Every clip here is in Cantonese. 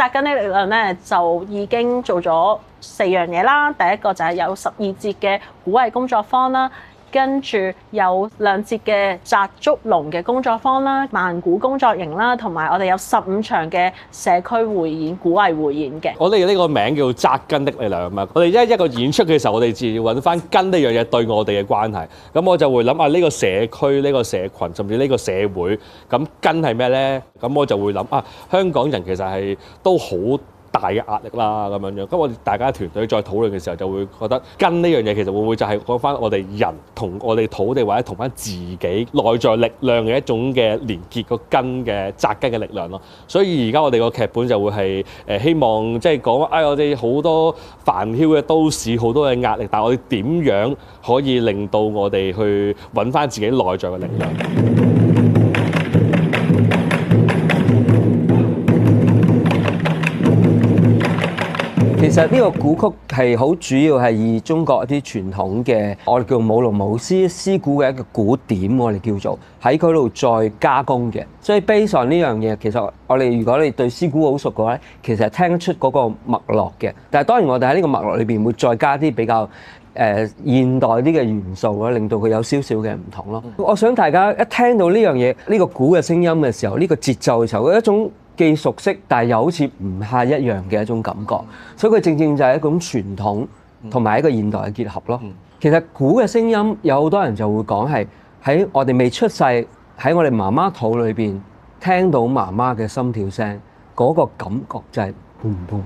紮根的力量咧就已經做咗4樣嘢啦。第一個就係有12節嘅鼓勵工作坊啦。跟住有2節嘅紮足龍嘅工作坊啦、曼鼓工作營啦，同埋我哋有15場嘅社區匯演、鼓勵匯演嘅。我哋呢個名叫紮根的力量啊嘛。我哋一個演出嘅時候，我哋自然要揾翻根呢樣嘢對我哋嘅關係。咁我就會諗呢個社區、呢個社群，甚至呢個社會，咁根係咩咧？咁我就會諗香港人其實係都好大嘅壓力啦，咁樣。咁我哋大家團隊再討論嘅時候，就會覺得根呢樣嘢其實會唔會就係講翻我哋人同我哋土地或者同翻自己內在力量嘅一種嘅連結個根嘅紮根嘅力量咯。所以而家我哋個劇本就會係希望即係講我哋好多煩囂嘅都市，好多嘅壓力，但係我哋點樣可以令到我哋去揾翻自己內在嘅力量？其實呢個鼓曲係好主要係以中國一啲傳統嘅我哋叫舞龍舞獅獅鼓嘅一個鼓點，我哋叫做喺嗰度再加工嘅。所以 base on 呢樣嘢，其實我哋如果你對獅鼓好熟嘅話咧，其實係聽得出嗰個脈絡嘅。但係當然我哋喺呢個脈絡裏邊會再加啲比較現代啲嘅元素咧，令到佢有少少嘅唔同咯。我想大家一聽到呢樣嘢，呢個鼓嘅聲音嘅時候，呢個節奏嘅時候，一種既熟悉但係又好似唔太一樣嘅一種感覺，所以佢正正就係一種傳統同埋一個現代嘅結合咯。其實鼓嘅聲音有好多人就會講係喺我哋未出世，喺我哋媽媽肚裏邊聽到媽媽嘅心跳聲，嗰個感覺就係 boom boom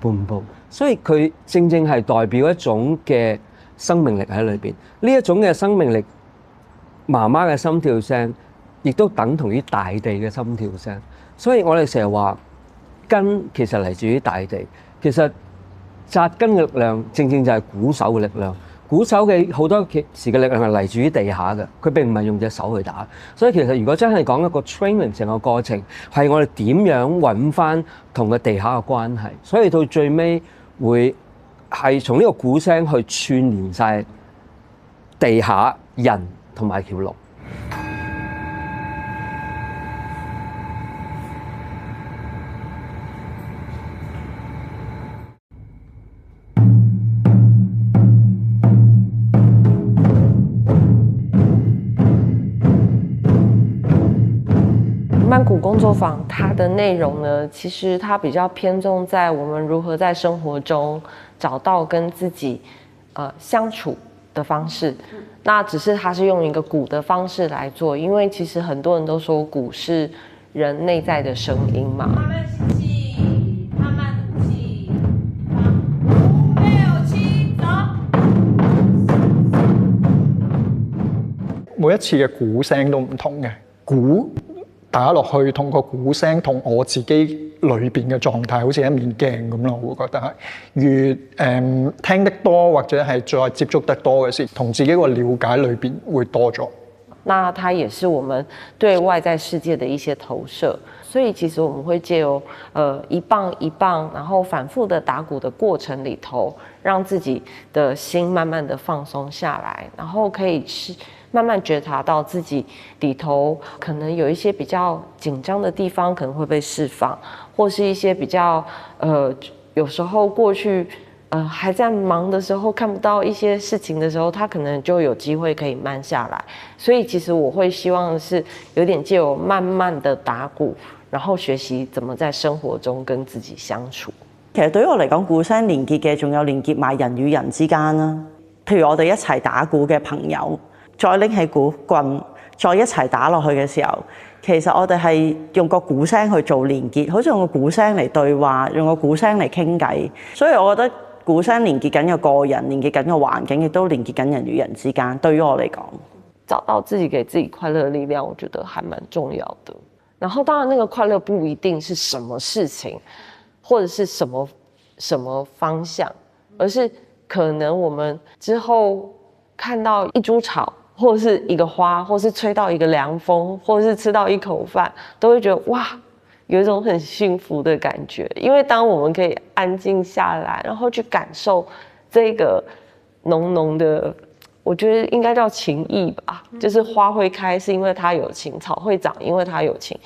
boom boom，所以佢正正係代表一種嘅生命力喺裏邊。呢一種嘅生命力，媽媽嘅心跳聲亦都等同於大地嘅心跳聲。所以我哋成日話根其實嚟自於大地，其實紮根嘅力量正正就係鼓手嘅力量。鼓手嘅好多時嘅力量係嚟自於地下嘅，佢並唔係用隻手去打。所以其實如果真係講一個 training 成個過程，係我哋點樣揾翻同個地下嘅關係。所以到最尾會係從呢個鼓聲去串聯晒地下人同埋條路。曼鼓工作坊它的内容呢，其实它比较偏重在我们如何在生活中找到跟自己相处的方式。那只是它是用一个鼓的方式来做，因为其实很多人都说鼓是人内在的声音嘛。慢慢吸气，慢慢吐气，5、6、7，走。每一次嘅鼓聲都唔同嘅，鼓打落去同個鼓聲同我自己裏邊嘅狀態好似一面鏡咁咯，我會覺得係越聽得多或者係再接觸得多嘅時，同自己個了解裏邊會多咗。那它也是我們對外在世界的一些投射，所以其實我們會借由一棒一棒，然後反覆的打鼓的過程裡頭，讓自己的心慢慢的放鬆下來，然後可以慢慢覺察到自己裡頭可能有一些比較緊張的地方可能會被釋放，或是一些比較有時候過去還在忙的時候看不到一些事情的時候，他可能就有機會可以慢下來。所以其實我會希望的是有點借由慢慢的打鼓，然後學習怎麼在生活中跟自己相處。其實對於我嚟講，鼓聲連結嘅仲有連結埋人與人之間啦。譬如我哋一齊打鼓嘅朋友，再拎起鼓棍，再一齊打落去嘅時候，其實我哋係用個鼓聲去做連結，好似用個鼓聲嚟對話，用個鼓聲嚟傾偈。所以我覺得鼓聲連結緊個人，連結緊個環境，亦都連結緊人與人之間。對於我嚟講，找到自己給自己快樂的力量，我覺得還蠻重要的。然後當然那個快樂不一定是什麼事情，或者是什麼方向，而是可能我們之後看到一株草，或者是一個花，或是吹到一個涼風，或者是吃到一口飯，都會覺得哇，有一種很幸福的感覺。因為當我們可以安靜下來，然後去感受這個濃濃的，我覺得應該叫情意吧，就是花會開是因為它有情，草會長因為它有情，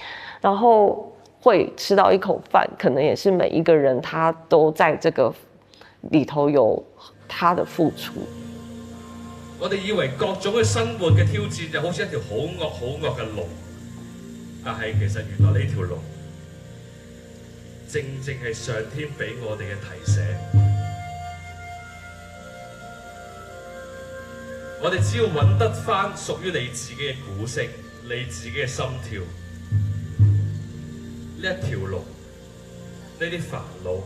然後會吃到一口飯，可能也是每一個人他都在這個裡頭有他的付出。我哋以為各種嘅生活嘅挑戰就好似一條好惡嘅龍，但係其實原來呢條龍正正係上天俾我哋嘅提醒。我哋只要揾得返屬於你自己嘅鼓聲，你自己嘅心跳，呢一條龍，呢啲煩惱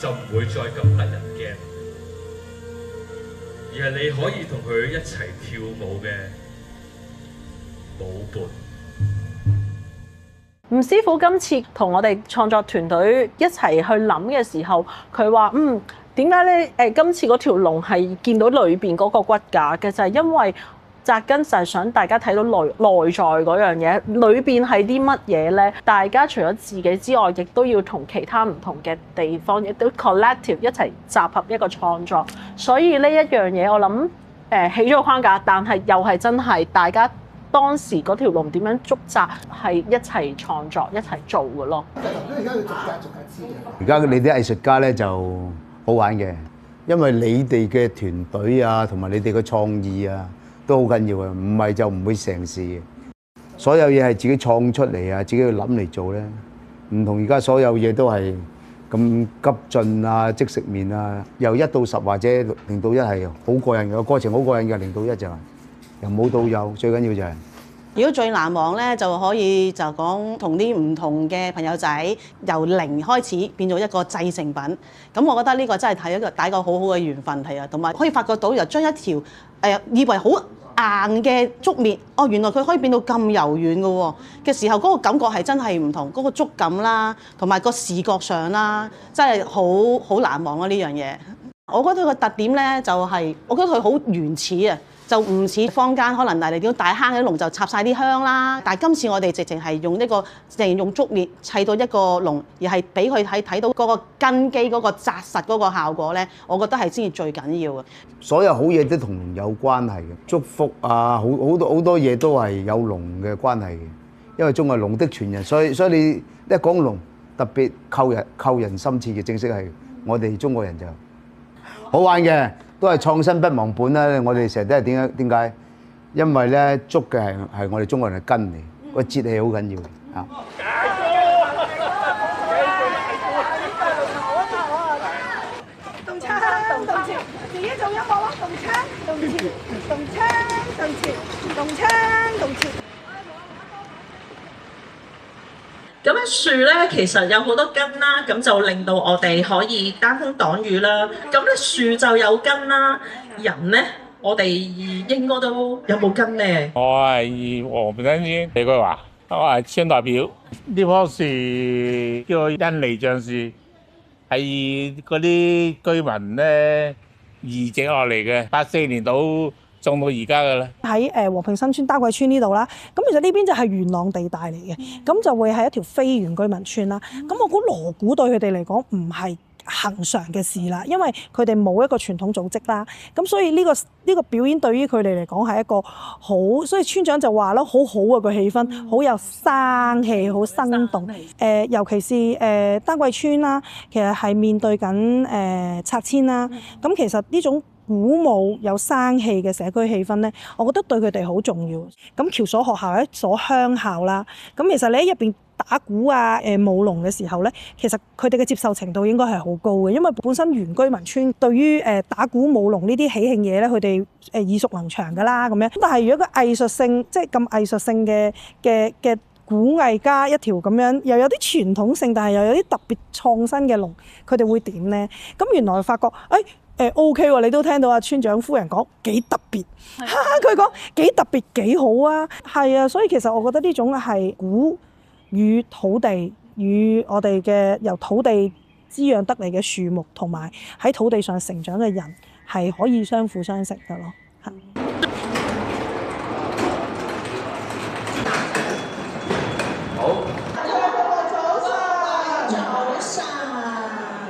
就唔會再咁得人驚，而係你可以同佢一齊跳舞嘅舞伴。吳師傅今次同我哋創作團隊一齊去諗嘅時候，佢話點解咧？今次嗰條龍係見到裏邊嗰個骨架嘅，就係因為紮根就係想大家睇到內在嗰樣嘢，裏邊係啲乜嘢咧？大家除咗自己之外，亦都要同其他唔同嘅地方，亦都 collective 一齊集合一個創作。所以呢一樣嘢，我諗起咗個框架，但係又係真係大家當時嗰條龍點樣捉紮，係一齊創作、一齊做嘅咯。而家你啲藝術家咧就好玩嘅，因為你哋嘅團隊啊，同埋你哋嘅創意啊，都好緊要嘅，唔係就唔會成事嘅。所有嘢係自己創出嚟啊，自己去諗嚟做咧，唔同而家所有嘢都係咁急進啊，即食麵啊，由1到10或者0到1係好過癮嘅，個過程好過癮嘅，0到1就係由冇到有，最緊要就係。如果最難忘咧，就可以就講同啲唔同嘅朋友仔由零開始變咗一個製成品。咁我覺得呢個真係睇一個打個好好嘅緣分係啊，同埋可以發覺到又將一條以為好硬嘅竹篾，原來佢可以變到咁柔軟嘅喎嘅時候，嗰個感覺係真係唔同，嗰個觸感啦，同埋個視覺上啦，真係好難忘啊呢樣嘢。我覺得佢個特點咧就係，我覺得佢好原始啊。就唔似坊間可能嚟到大坑嘅龍就插晒啲香啦，但係今次我哋直情係用用竹篾砌到一個龍，而係俾佢睇到嗰個根基嗰個紮實嗰個效果咧，我覺得係先至最緊要嘅。所有好嘢都同龍有關係嘅，祝福啊，好多嘢都係有龍嘅關係嘅，因為中國係龍的傳人，所以你一講龍特別扣人心切嘅，正式係我哋中國人就好玩嘅。都係創新不忘本啦！我哋成日都係點解？因為咧捉嘅係我哋中國人嘅根嚟，個節氣好緊要啊！動槍動前，自己做音樂咯！動槍動前，動槍動前，動槍動前。咁樣樹咧，其實有好多根啦，咁就令到我哋可以擔風擋雨啦。咁咧樹就有根啦，人咧我哋應該都有冇根咧？我係黃平生李桂華，我係村代表。呢棵樹叫印尼橡樹，係嗰啲居民咧移植落嚟嘅，84年到種到而家㗎啦。喺和平新村丹桂村呢度啦，咁其實呢邊就係元朗地帶嚟嘅，咁就會係一條非原居民村啦。咁我估鑼鼓對佢哋嚟講唔係恆常嘅事啦，因為佢哋冇一個傳統組織啦，咁所以呢個表演對於佢哋嚟講係一個好，所以村長就話咯，好好啊個氣氛，好有生氣，好生動。尤其是丹桂村啦，其實係面對緊拆遷啦，咁其實呢種鼓舞有生氣嘅社區氣氛咧，我覺得對佢哋好重要。咁橋所學校係一所鄉校啦，咁其實你喺入邊打鼓啊、舞龍嘅時候咧，其實佢哋嘅接受程度應該係好高嘅，因為本身原居民村對於打鼓舞龍呢啲喜慶嘢咧，佢哋耳熟能詳㗎啦咁樣。但係如果個藝術性即係咁藝術性嘅鼓藝加一條咁樣，又有啲傳統性，但係又有啲特別創新嘅龍，佢哋會點咧？咁原來發覺OK 喎，你都聽到阿村長夫人講幾特別，佢講幾特別幾好啊，係啊，所以其實我覺得呢種係鼓與土地與我哋嘅由土地滋養得嚟嘅樹木，同埋喺土地上成長嘅人係可以相輔相成嘅咯。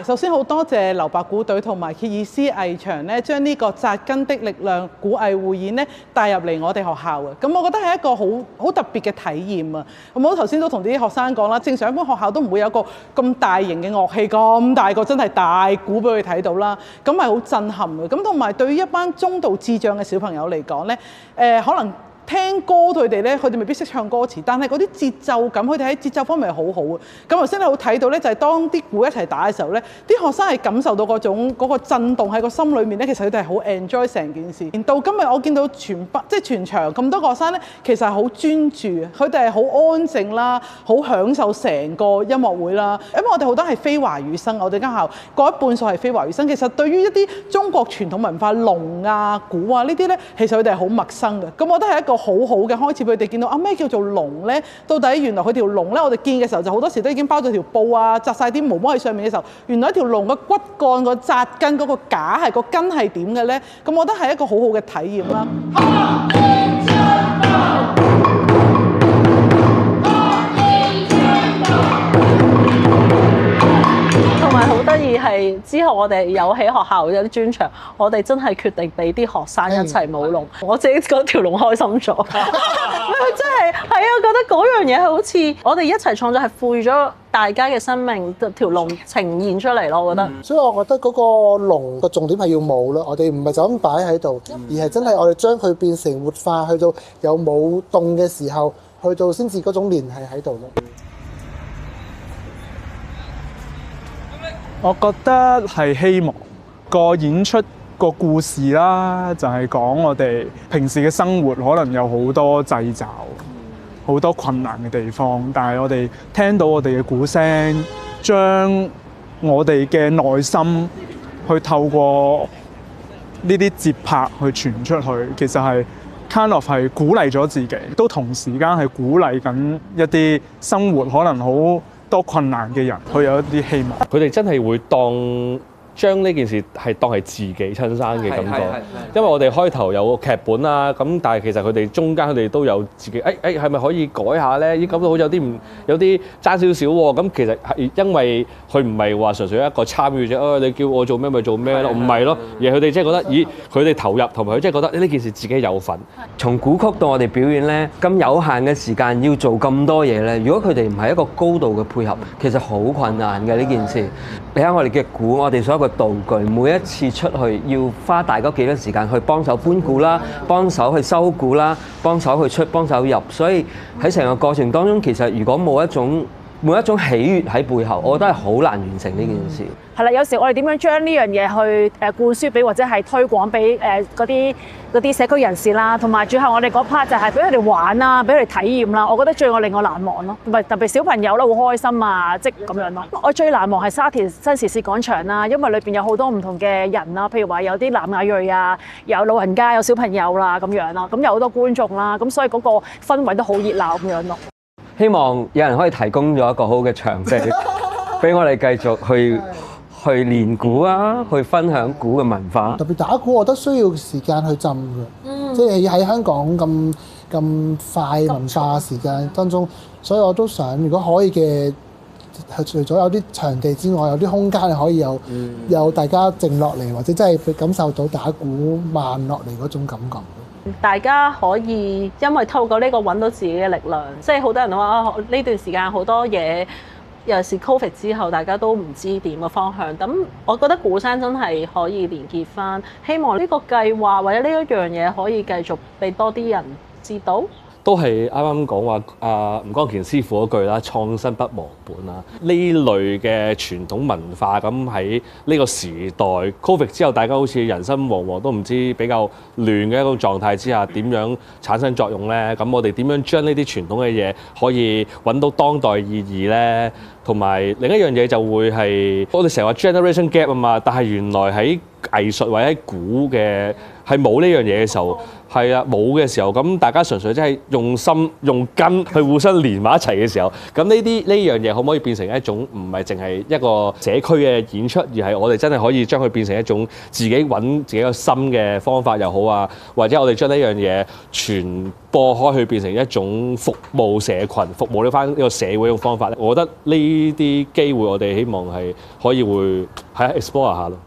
首先好多謝劉白鼓隊同埋傑爾斯藝場咧，將呢個扎根的力量鼓藝匯演咧帶入嚟我哋學校嘅。咁我覺得係一個好特別嘅體驗啊！咁我頭先都同啲學生講啦，正常一般學校都唔會有個咁大型嘅樂器，咁大個真係大鼓俾佢睇到啦，咁係好震撼嘅。咁同埋對於一班中度智障嘅小朋友嚟講咧，可能聽歌佢哋咧，佢哋未必識唱歌詞，但係嗰啲節奏感，佢哋喺節奏方面係好好嘅。咁頭先你好睇到咧，就係當啲鼓一齊打嘅時候咧，啲學生係感受到嗰個震動喺個心裏面咧，其實佢哋係好 enjoy 成件事。到今日我見到全場咁多個學生咧，其實係好專注，佢哋係好安靜啦，好享受成個音樂會啦。因為我哋好多係非華語生，我哋間校過一半數係非華語生。其實對於一啲中國傳統文化龍啊、鼓啊呢啲咧，其實佢哋係好陌生嘅。咁我覺得係一個好好嘅開始，俾佢哋見到咩叫做龍咧？到底原來佢條龍咧，我哋見嘅時候就好多時都已經包咗條布啊，紮晒啲毛毛喺上面嘅時候，原來一條龍嘅骨幹個紮根嗰個架係個根係點嘅咧？咁我覺得係一個好好嘅體驗啦。同埋好得意係之後我哋有喺學校有啲專場，我哋真係決定俾啲學生一齊舞龍，我自己覺得條龍開心咗，真係啊，覺得嗰樣嘢係好似我哋一齊創作係賦予咗大家嘅生命，條龍呈現出嚟咯，我覺得。所以我覺得嗰個龍個重點係要舞咯，我哋唔係就咁擺喺度，而係真係我哋將佢變成活化，去到有舞動嘅時候，去到先至嗰種聯繫喺度咯。我覺得係希望個演出個故事啦，就係講我哋平時嘅生活可能有好多掣肘、好多困難嘅地方，但係我哋聽到我哋嘅鼓聲，將我哋嘅內心去透過呢啲節拍去傳出去，其實係 kind of 係鼓勵咗自己，都同時間係鼓勵緊一啲生活可能好多困難嘅人，佢有一啲希望。佢哋真係會將呢件事係當係自己親生嘅感覺，因為我哋開頭有個劇本啦，咁但係其實佢哋中間佢哋都有自己，係咪可以改下咧？咦，咁都好有啲爭少少喎。咁其實係因為佢唔係話純粹一個參與者，你叫我做咩咪做咩咯，唔係咯，而係佢哋真係覺得，咦，佢哋投入同埋佢真係覺得呢件事自己有份。從鼓曲到我哋表演咧，咁有限嘅時間要做咁多嘢咧，如果佢哋唔係一個高度嘅配合，其實好困難嘅呢件事。你睇我哋嘅鼓，我哋所有嘅道具，每一次出去要花大概幾多時間去幫手搬鼓啦，幫手去收鼓啦，幫手去出，幫手入，所以喺成個過程當中，其實如果冇一種喜悅喺背後，我覺得係好難完成呢件事。係啦，有時我哋點樣將呢樣嘢去灌輸俾或者係推廣俾嗰啲社區人士啦，同埋最後我哋嗰 part 就係俾佢哋玩啦，俾佢哋體驗啦。我覺得令我難忘咯，唔係特別小朋友啦，好開心啊，即咁樣咯。我最難忘係沙田新時事廣場啦，因為裏邊有好多唔同嘅人啦，譬如話有啲南亞裔啊，有老人家，有小朋友啦咁樣咯，咁有好多觀眾啦，咁所以嗰個氛圍都好熱鬧咁樣咯。希望有人可以提供咗一個好嘅場地，俾我哋繼續去練鼓啊，去分享鼓嘅文化。特別打鼓，我覺得需要時間去浸嘅，即係喺香港咁快文化時間當中，所以我都想，如果可以嘅，除咗有啲場地之外，有啲空間係可以有大家靜落嚟，或者真係感受到打鼓慢落嚟嗰種感覺。大家可以因為透過呢個揾到自己嘅力量，即係好多人話呢段時間好多嘢，尤其是 Covid 之後，大家都唔知點嘅方向。咁我覺得鼓聲真係可以連結返，希望呢個計劃或者呢一樣嘢可以繼續俾多啲人知道。都係啱啱講話吳光乾師傅嗰句啦，創新不忘本啦。呢類嘅傳統文化咁喺呢個時代 Covid 之後，大家好似人心惶惶，都唔知比較亂嘅一個狀態之下，點樣產生作用咧？咁我哋點樣將呢啲傳統嘅嘢可以揾到當代意義咧？同埋另一樣嘢就會係我哋成日話 generation gap 啊嘛，但係原來喺藝術或者喺鼓嘅係冇呢樣嘢嘅時候，係啊冇嘅時候，咁大家純粹真係用心用根去互相連埋一齊嘅時候，咁呢樣嘢可唔可以變成一種唔係淨係一個社區嘅演出，而係我哋真係可以將佢變成一種自己揾自己個心嘅方法又好啊，或者我哋將呢樣嘢傳播開去變成一種服務社群、服務呢翻呢個社會嘅方法咧，我覺得呢啲機會我哋希望係可以會係 explore 下咯。